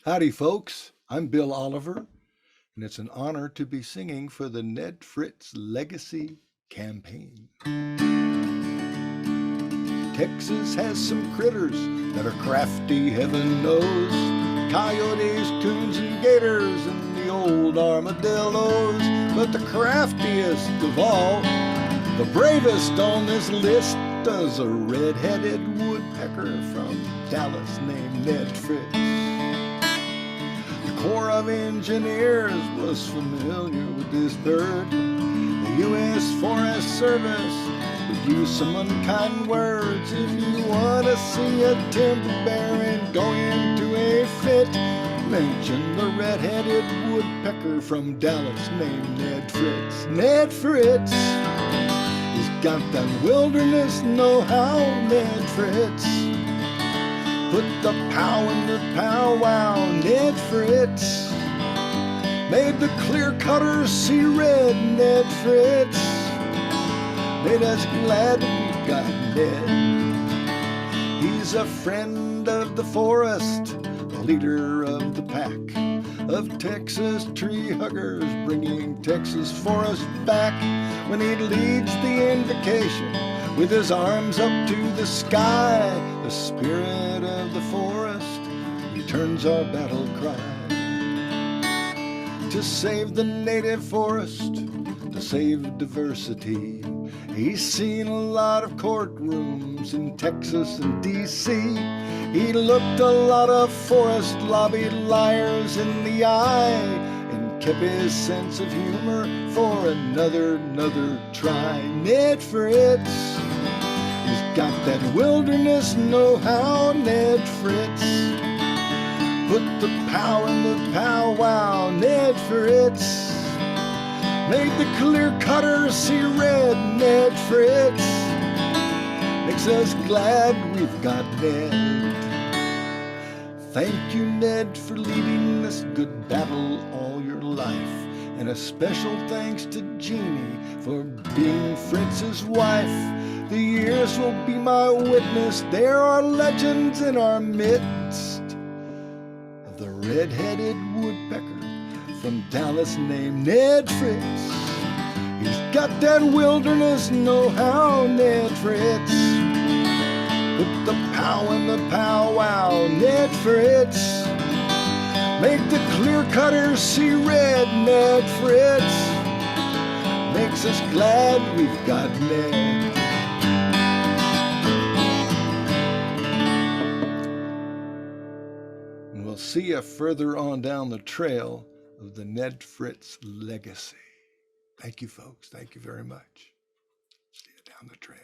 Howdy, folks. I'm Bill Oliver, and it's an honor to be singing for the Ned Fritz Legacy Campaign. Texas has some critters that are crafty, heaven knows. Coyotes, coons, and gators, and the old armadillos. But the craftiest of all, the bravest on this list, is a red-headed woodpecker from Dallas named Ned Fritz. The Corps of Engineers was familiar with this bird. The U.S. Forest Service would use some unkind words. If you want to see a timber baron go into a fit, mention the red-headed woodpecker from Dallas named Ned Fritz. Ned Fritz, he's got that wilderness know-how, Ned Fritz. Put the pow in the powwow, Ned Fritz. Made the clear cutters see red, Ned Fritz. Made us glad we got Ned. He's a friend of the forest, the leader of the pack, of Texas tree huggers, bringing Texas forest back. When he leads the invocation with his arms up to the sky, the spirit of the forest returns our battle cry. To save the native forest, to save diversity, he's seen a lot of courtrooms in Texas and D.C. He looked a lot of forest lobby liars in the eye and kept his sense of humor for another try. Ned Fritz, he's got that wilderness know-how, Ned Fritz. Put the pow in the powwow, Ned Fritz. Made the clear cutters see red, Ned Fritz. Makes us glad we've got Ned. Thank you, Ned, for leading this good battle all your life. And a special thanks to Jeannie for being Fritz's wife. The years will be my witness. There are legends in our midst of the red-headed woodpecker from Dallas named Ned Fritz. He's got that wilderness know-how, Ned Fritz. Put the pow in the powwow, Ned Fritz. Make the clear cutters see red, Ned Fritz. Makes us glad we've got Ned. And we'll see you further on down the trail of the Ned Fritz legacy. Thank you, folks. Thank you very much. See you down the trail.